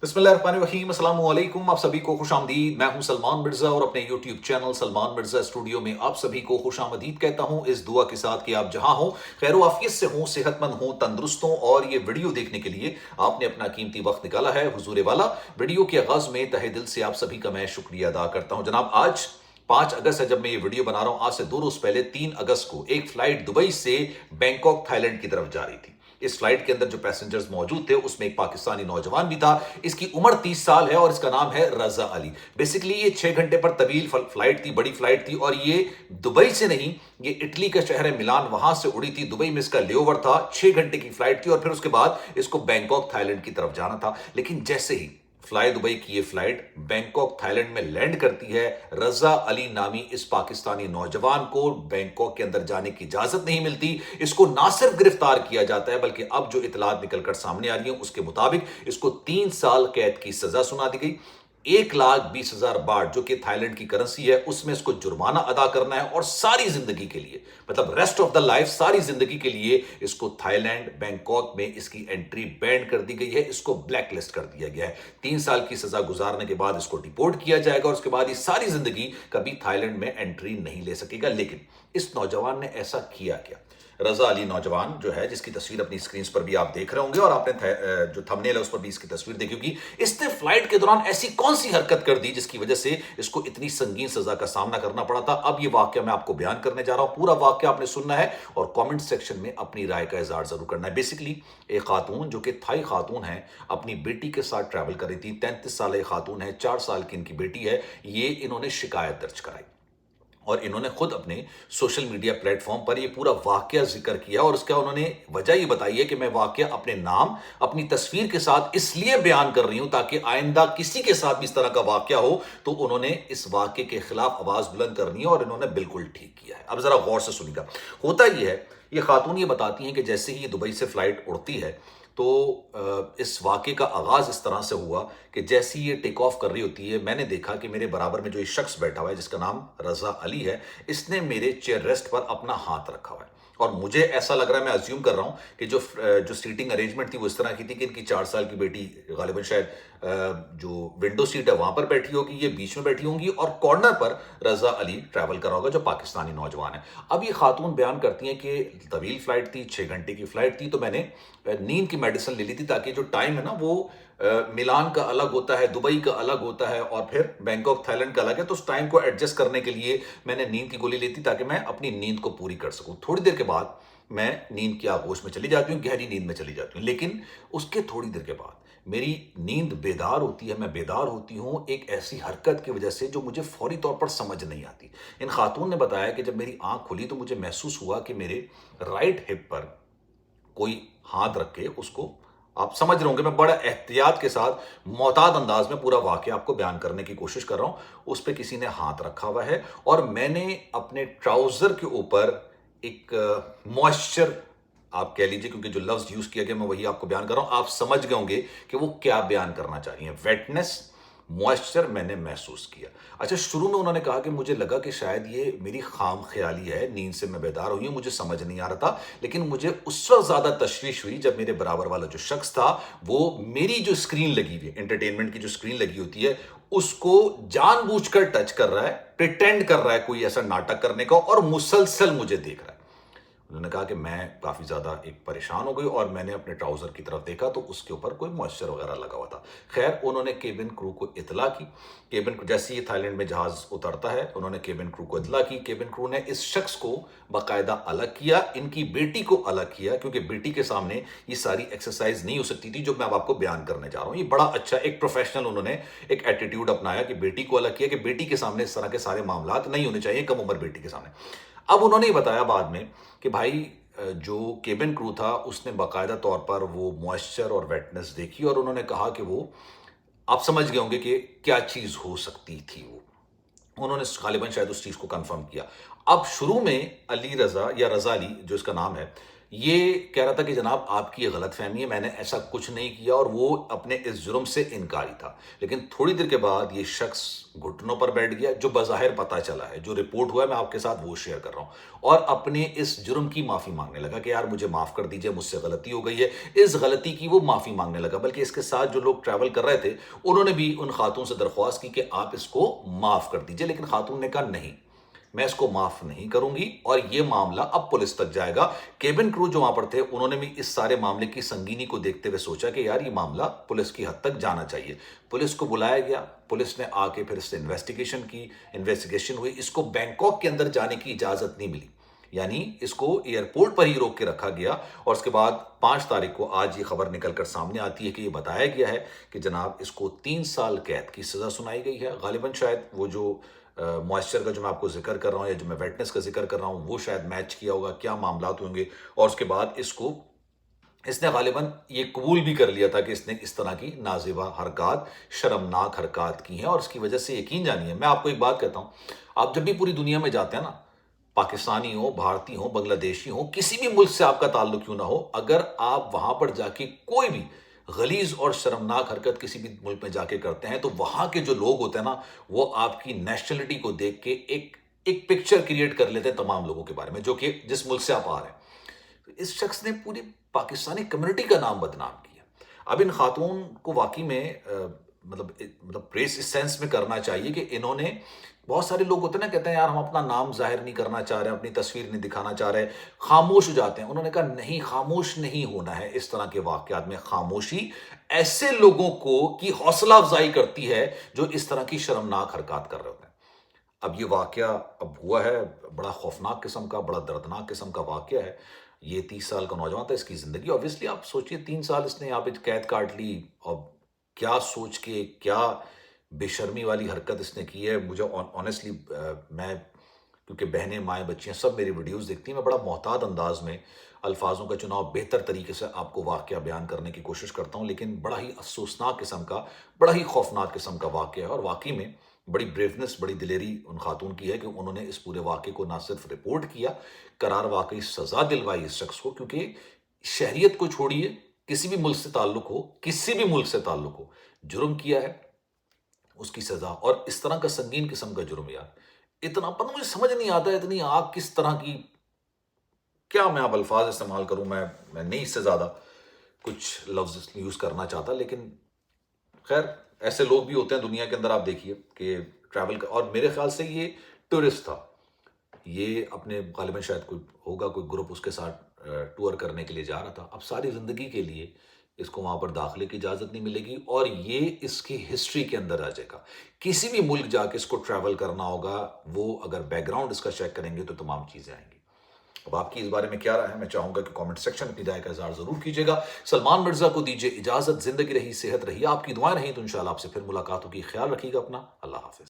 बिस्मिल्लाहिर्रहमानिर्रहीम, अस्सलाम वालेकुम। आप सभी को खुश आमदीद। मैं हूं सलमान मिर्ज़ा और अपने YouTube channel Salman Mirza studio में आप सभी को खुश आमदीद कहता हूं, इस दुआ के साथ कि आप जहां हो खैर आफियत से हों, सेहतमंद हों, तंदुरुस्त हों। और ये वीडियो देखने के लिए आपने अपना कीमती वक्त निकाला है हुजूर वाला। वीडियो के आगाज में तहे दिल से आप सभी का मैं शुक्रिया अदा करता हूं। जनाब, आज 5 अगस्त है जब मैं ये वीडियो बना रहा हूं। आज से 2 रोज पहले 3 अगस्त को एक फ्लाइट दुबई से बैंकॉक थाईलैंड की तरफ जा रही थी। इस फ्लाइट के अंदर जो पैसेंजर्स मौजूद थे उसमें एक पाकिस्तानी नौजवान भी था। इसकी उम्र 30 साल है और इसका नाम है रजा अली। बेसिकली ये 6 घंटे पर तवील फ्लाइट थी, बड़ी फ्लाइट थी। और ये दुबई से नहीं, ये इटली का शहर है मिलान, वहां से उड़ी थी। दुबई में इसका लेओवर था। 6 घंटे की फ्लाइट थी और फिर उसके बाद इसको बैंकॉक थाईलैंड की तरफ जाना था। लेकिन जैसे ही फ्लाई दुबई की ये फ्लाइट बैंकॉक थाईलैंड में लैंड करती है, रजा अली नामी इस पाकिस्तानी नौजवान को बैंकॉक के अंदर जाने की इजाजत नहीं मिलती। इसको ना सिर्फ गिरफ्तार किया जाता है बल्कि अब जो इतलात निकलकर सामने आ रही है उसके मुताबिक इसको 3 साल कैद की सजा सुना दी गई। 1,20,000 बाट जो कि थाईलैंड की करेंसी है उसमें इसको जुर्माना अदा करना है और सारी जिंदगी के लिए, मतलब रेस्ट ऑफ द लाइफ, सारी जिंदगी के लिए इसको थाईलैंड बैंकॉक में इसकी एंट्री बैन कर दी गई है। इसको ब्लैक लिस्ट कर दिया गया है। 3 साल की सजा गुजारने के बाद इसको डिपोर्ट किया जाएगा और उसके बाद ये सारी जिंदगी कभी थाईलैंड में एंट्री नहीं ले सकेगा। लेकिन इस नौजवान ने ऐसा किया क्या? रजा अली नौजवान जो है, जिसकी तस्वीर अपनी स्क्रीन पर भी आप देख रहे होंगे और आपने जो थंबनेल है उस पर भी इसकी तस्वीर देखी होगी, इसने फ्लाइट के दौरान ऐसी कौन सी हरकत कर दी जिसकी वजह से इसको इतनी संगीन सजा का सामना करना पड़ा था। अब ये वाकया मैं आपको बयान करने जा रहा हूं। पूरा वाकया आपने सुनना है और कमेंट सेक्शन में अपनी राय का इजहार जरूर करना है। बेसिकली एक खातून जो कि थाई खातून है, अपनी बेटी के साथ ट्रैवल कर रही थी। 33 साल खातून है, 4 साल की इनकी बेटी है। ये इन्होंने शिकायत दर्ज कराई और इन्होंने खुद अपने सोशल मीडिया प्लेटफॉर्म पर ये पूरा वाकया जिक्र किया और उसका उन्होंने वजह ये बताई है कि मैं वाकया अपने नाम, अपनी तस्वीर के साथ इसलिए बयान कर रही हूं ताकि आइंदा किसी के साथ भी इस तरह का वाकया हो तो उन्होंने इस वाकये के खिलाफ आवाज बुलंद करनी है और इन्होंने बिल्कुल ठीक किया है। अब जरा गौर से सुनिएगा। होता यह है, ये खातून ये बताती हैं कि जैसे ही ये दुबई से फ्लाइट उड़ती है तो इस वाक़े का आगाज़ इस तरह से हुआ कि जैसे ही ये टेक ऑफ कर रही होती है, मैंने देखा कि मेरे बराबर में जो ये शख्स बैठा हुआ है जिसका नाम रजा अली है, इसने मेरे चेयर रेस्ट पर अपना हाथ रखा हुआ है। और मुझे ऐसा लग रहा है, मैं अज्यूम कर रहा हूँ कि जो सीटिंग अरेंजमेंट थी वो इस तरह की थी कि इनकी 4 साल की बेटी गालिबन शायद जो विंडो सीट है वहां पर बैठी होगी, ये बीच में बैठी होंगी और कॉर्नर पर रजा अली ट्रैवल कर रहा होगा जो पाकिस्तानी नौजवान है। अब ये खातून बयान करती हैं कि तवील फ्लाइट थी, 6 घंटे की फ्लाइट थी, तो मैंने नींद की मेडिसिन ले ली थी ताकि जो टाइम है ना वो मिलान का अलग होता है, दुबई का अलग होता है और फिर बैंकॉक थाईलैंड का अलग है। तो उस टाइम को एडजस्ट करने के लिए मैंने नींद की गोली ली थी ताकि मैं अपनी नींद को पूरी कर सकूं। थोड़ी देर के बाद मैं नींद की आगोश में चली जाती हूँ, गहरी नींद में चली जाती हूँ। लेकिन उसके थोड़ी देर के बाद मेरी नींद बेदार होती है, मैं बेदार होती हूँ एक ऐसी हरकत की वजह से जो मुझे फौरी तौर पर समझ नहीं आती। इन खातून ने बताया कि जब मेरी आंख खुली तो मुझे महसूस हुआ कि मेरे राइट हिप पर कोई हाथ रख के उसको, आप समझ रहे होंगे मैं बड़ा एहतियात के साथ मोहतात अंदाज में पूरा वाकया आपको बयान करने की कोशिश कर रहा हूं, उस पर किसी ने हाथ रखा हुआ है और मैंने अपने ट्राउजर के ऊपर एक मॉइस्चर, आप कह लीजिए, क्योंकि जो लफ्ज यूज किया गया मैं वही आपको बयान कर रहा हूं, आप समझ गए होंगे कि वो क्या बयान करना चाह रही हैं। वेटनेस, मॉइस्चर मैंने महसूस किया। अच्छा, शुरू में उन्होंने कहा कि मुझे लगा कि शायद ये मेरी खाम ख्याली है, नींद से मैं बेदार हुई हूं, मुझे समझ नहीं आ रहा था। लेकिन मुझे उस वक्त ज्यादा तशवीश हुई जब मेरे बराबर वाला जो शख्स था वो मेरी जो स्क्रीन लगी हुई है, एंटरटेनमेंट की जो स्क्रीन लगी होती है, उसको जानबूझकर टच कर रहा है, प्रिटेंड कर रहा है कोई ऐसा नाटक करने का और मुसलसल मुझे देख रहा है। उन्होंने कहा कि मैं काफ़ी ज़्यादा एक परेशान हो गई और मैंने अपने ट्राउज़र की तरफ देखा तो उसके ऊपर कोई मॉइस्चर वगैरह लगा हुआ था। खैर, उन्होंने केबिन क्रू को इतला की। केबिन जैसे ही थाईलैंड में जहाज़ उतरता है उन्होंने केबिन क्रू को इतला की। केबिन क्रू ने इस शख्स को बाकायदा अलग किया, इनकी बेटी को अलग किया, क्योंकि बेटी के सामने ये सारी एक्सरसाइज नहीं हो सकती थी जो मैं अब आपको बयान करने जा रहा हूँ। ये बड़ा अच्छा एक प्रोफेशनल उन्होंने एक एटीट्यूड अपनाया कि बेटी को अलग किया कि बेटी के सामने इस तरह के सारे मामला नहीं होने चाहिए, कम उम्र बेटी के सामने। अब उन्होंने बताया बाद में कि भाई जो केबिन क्रू था उसने बाकायदा तौर पर वो मॉइस्चर और वेटनेस देखी और उन्होंने कहा कि वो, आप समझ गए होंगे कि क्या चीज़ हो सकती थी। वो उन्होंने गालिबन शायद उस चीज़ को कंफर्म किया। अब शुरू में अली रजा या रजा अली जो इसका नाम है, یہ کہہ رہا تھا کہ جناب آپ کی یہ غلط فہمی ہے، میں نے ایسا کچھ نہیں کیا، اور وہ اپنے اس جرم سے انکاری تھا۔ لیکن تھوڑی دیر کے بعد یہ شخص گھٹنوں پر بیٹھ گیا، جو بظاہر پتہ چلا ہے، جو رپورٹ ہوا ہے میں آپ کے ساتھ وہ شیئر کر رہا ہوں، اور اپنے اس جرم کی معافی مانگنے لگا کہ یار مجھے معاف کر دیجئے، مجھ سے غلطی ہو گئی ہے۔ اس غلطی کی وہ معافی مانگنے لگا، بلکہ اس کے ساتھ جو لوگ ٹریول کر رہے تھے انہوں نے بھی ان خاتون سے درخواست کی کہ آپ اس کو معاف کر دیجئے، لیکن خاتون نے کہا نہیں، میں اس کو معاف نہیں کروں گی، اور یہ معاملہ اب پولیس تک جائے گا۔ کیبن کرو جو وہاں پر تھے انہوں نے بھی اس سارے معاملے کی سنگینی کو دیکھتے ہوئے سوچا کہ یار یہ معاملہ پولیس کی حد تک جانا چاہیے۔ پولیس کو بلایا گیا، پولیس نے آ کے پھر اس سے انویسٹیگیشن ہوئی۔ اس کو بینکاک کے اندر جانے کی اجازت نہیں ملی، یعنی اس کو ایئرپورٹ پر ہی روک کے رکھا گیا، اور اس کے بعد 5 تاریخ کو آج یہ خبر نکل کر سامنے آتی ہے کہ یہ بتایا گیا ہے کہ جناب اس کو 3 سال قید کی سزا سنائی گئی ہے۔ غالباً شاید وہ جو موئسچر کا جو میں آپ کو ذکر کر رہا ہوں، یا جو میں ویٹنس کا ذکر کر رہا ہوں، وہ شاید میچ کیا ہوگا، کیا معاملات ہوں گے، اور اس کے بعد اس نے غالباً یہ قبول بھی کر لیا تھا کہ اس نے اس طرح کی نازیبا حرکات، شرمناک حرکات کی ہیں، اور اس کی وجہ سے یقین جانیے، میں آپ کو ایک بات کہتا ہوں، آپ جب بھی پوری دنیا میں جاتے ہیں نا، پاکستانی ہو، بھارتی ہو، بنگلہ دیشی ہو، کسی بھی ملک سے آپ کا تعلق کیوں نہ ہو، اگر آپ وہاں پر جا کے کوئی بھی غلیظ اور شرمناک حرکت کسی بھی ملک میں جا کے کرتے ہیں، تو وہاں کے جو لوگ ہوتے ہیں نا، وہ آپ کی نیشنلٹی کو دیکھ کے ایک پکچر کریٹ کر لیتے ہیں تمام لوگوں کے بارے میں، جو کہ جس ملک سے آپ آ رہے ہیں۔ اس شخص نے پوری پاکستانی کمیونٹی کا نام بدنام کیا۔ اب ان خاتون کو واقعی میں مطلب پریس اس سینس میں کرنا چاہیے کہ انہوں نے، بہت سارے لوگ ہوتے ہیں نا، کہتے ہیں یار ہم اپنا نام ظاہر نہیں کرنا چاہ رہے ہیں، اپنی تصویر نہیں دکھانا چاہ رہے، خاموش ہو جاتے ہیں۔ انہوں نے کہا نہیں، خاموش نہیں ہونا ہے۔ اس طرح کے واقعات میں خاموشی ایسے لوگوں کی حوصلہ افزائی کرتی ہے جو اس طرح کی شرمناک حرکات کر رہے ہوتے ہیں۔ اب یہ واقعہ اب ہوا ہے، بڑا خوفناک قسم کا، بڑا دردناک قسم کا واقعہ ہے۔ یہ 30 سال کا نوجوان تھا، اس کی زندگی اوبویسلی آپ سوچئے 3 سال اس نے یہاں پہ قید کاٹ لی، اور کیا سوچ کے، کیا بے شرمی والی حرکت اس نے کی ہے۔ مجھے آنیسٹلی میں، کیونکہ بہنیں، مائیں، بچیاں سب میری ویڈیوز دیکھتی ہیں، میں بڑا محتاط انداز میں الفاظوں کا چناؤ، بہتر طریقے سے آپ کو واقعہ بیان کرنے کی کوشش کرتا ہوں، لیکن بڑا ہی افسوسناک قسم کا، بڑا ہی خوفناک قسم کا واقعہ ہے، اور واقعی میں بڑی بریونس، بڑی دلیری ان خاتون کی ہے کہ انہوں نے اس پورے واقعے کو نہ صرف رپورٹ کیا، قرار واقعی سزا دلوائی اس شخص کو، کیونکہ شہریت کو چھوڑیے، کسی بھی ملک سے تعلق ہو، کسی بھی ملک سے تعلق ہو، جرم کیا ہے اس کی سزا، اور اس طرح کا سنگین قسم کا جرم یار، اتنا پتہ مجھے سمجھ نہیں آتا ہے، اتنی آگ کس طرح کی، کیا میں اب الفاظ استعمال کروں، میں نہیں اس سے زیادہ کچھ لفظ یوز کرنا چاہتا، لیکن خیر ایسے لوگ بھی ہوتے ہیں دنیا کے اندر، آپ دیکھیے کہ ٹریول کا، اور میرے خیال سے یہ ٹورسٹ تھا، یہ اپنے غالباً شاید کوئی گروپ اس کے ساتھ ٹور کرنے کے لیے جا رہا تھا۔ اب ساری زندگی کے لیے اس کو وہاں پر داخلے کی اجازت نہیں ملے گی، اور یہ اس کی ہسٹری کے اندر آ جائے گا۔ کسی بھی ملک جا کے اس کو ٹریول کرنا ہوگا، وہ اگر بیک گراؤنڈ اس کا چیک کریں گے تو تمام چیزیں آئیں گی۔ اب آپ کی اس بارے میں کیا رائے ہے؟ میں چاہوں گا کہ کامنٹ سیکشن اپنی رائے کا اظہار ضرور کیجیے گا۔ سلمان مرزا کو دیجیے اجازت، زندگی رہی، صحت رہی، آپ کی دعائیں رہیں تو انشاءاللہ آپ سے پھر ملاقات ہوگی۔ خیال رکھیے گا اپنا، اللہ حافظ۔